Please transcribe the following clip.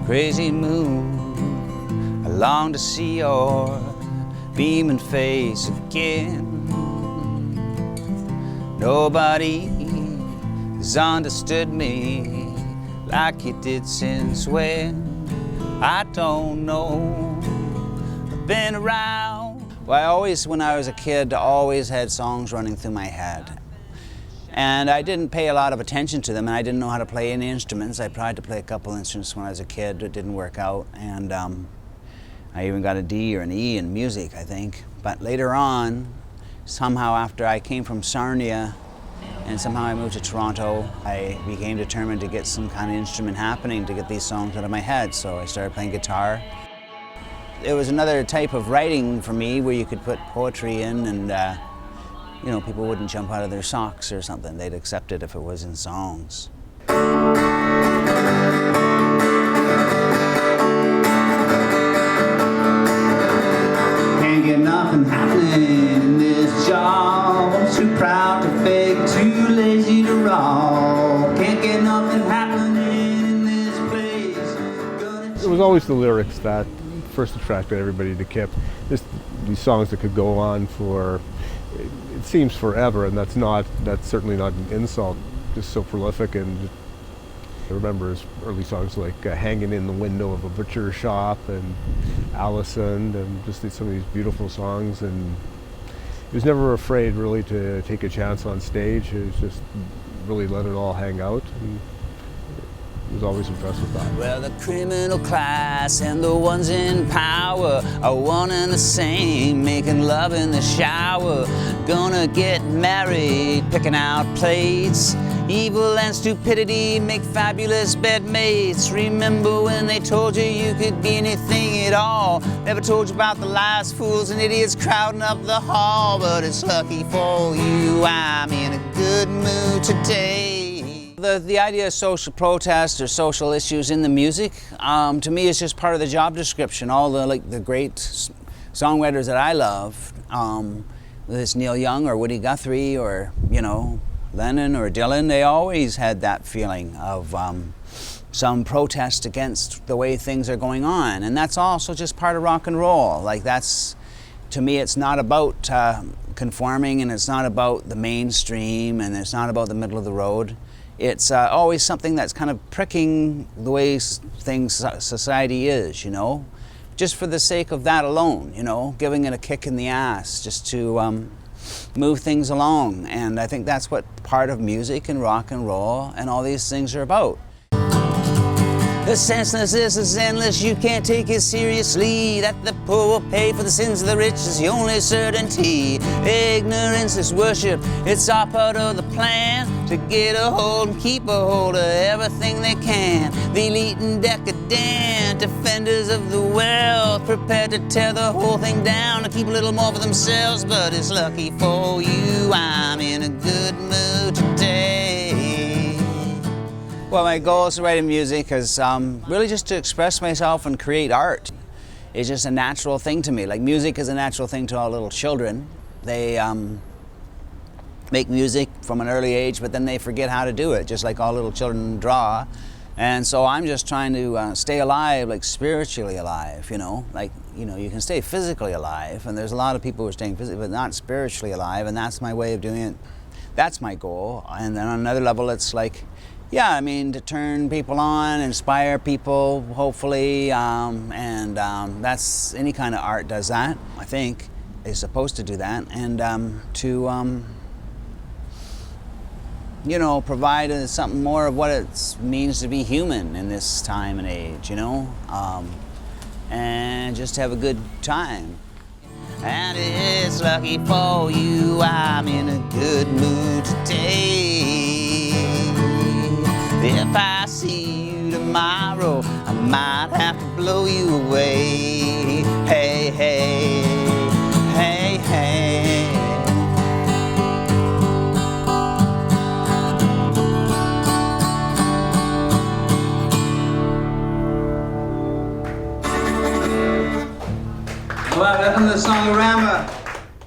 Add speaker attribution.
Speaker 1: crazy moon. I long to see your beaming face again. Nobody has understood me like you did since when. I don't know. I've been around. Well, I always, when I was a kid, always had songs running through my head. And I didn't pay a lot of attention to them, and I didn't know how to play any instruments. I tried to play a couple instruments when I was a kid. It didn't work out, and I even got a D or an E in music, I think. But later on, somehow after I came from Sarnia, and somehow I moved to Toronto, I became determined to get some kind of instrument happening to get these songs out of my head, so I started playing guitar. It was another type of writing for me where you could put poetry in and you know, people wouldn't jump out of their socks or something. They'd accept it if it was in songs. Can't get nothing happening in this job. I'm too proud to fake, too lazy to rob. Can't get nothing happening in this place.
Speaker 2: It was always the lyrics that first attracted everybody to Kyp. Just these songs that could go on for, it seems forever, and that's certainly not an insult. Just so prolific, and I remember his early songs like Hanging in the Window of a Butcher Shop and Allison, and just some of these beautiful songs. And he was never afraid really to take a chance on stage. He was just really let it all hang out. And I was always impressed with that.
Speaker 1: Well, the criminal class and the ones in power are one and the same, making love in the shower, gonna get married, picking out plates. Evil and stupidity make fabulous bedmates. Remember when they told you you could be anything at all? Never told you about the lies, fools and idiots crowding up the hall. But it's lucky for you I'm in a good mood today. The idea of social protest or social issues in the music, to me, is just part of the job description. All the great songwriters that I love, whether it's Neil Young or Woody Guthrie or, you know, Lennon or Dylan, they always had that feeling of some protest against the way things are going on. And that's also just part of rock and roll. Like, that's, to me, it's not about conforming, and it's not about the mainstream, and it's not about the middle of the road. It's always something that's kind of pricking the way society is, you know, just for the sake of that alone, you know, giving it a kick in the ass just to move things along. And I think that's what part of music and rock and roll and all these things are about. The senselessness is endless, you can't take it seriously. That the poor will pay for the sins of the rich is the only certainty. Ignorance is worship, it's all part of the plan to get a hold and keep a hold of everything they can. The elite and decadent, defenders of the wealth, prepared to tear the whole thing down and keep a little more for themselves. But it's lucky for you I'm in a good mood today. Well, my goal is to write music is really just to express myself and create art. It's just a natural thing to me. Like, music is a natural thing to all little children. They make music from an early age, but then they forget how to do it, just like all little children draw. And so I'm just trying to stay alive, like spiritually alive, you know? Like, you know, you can stay physically alive, and there's a lot of people who are staying physically, but not spiritually alive, and that's my way of doing it. That's my goal. And then on another level, it's like, yeah, I mean, to turn people on, inspire people, hopefully, and that's, any kind of art does that, I think, is supposed to do that, and to, you know, provide something more of what it means to be human in this time and age, you know, and just have a good time. And it's lucky for you I'm in a good mood today. If I see you tomorrow, I might have to blow you away.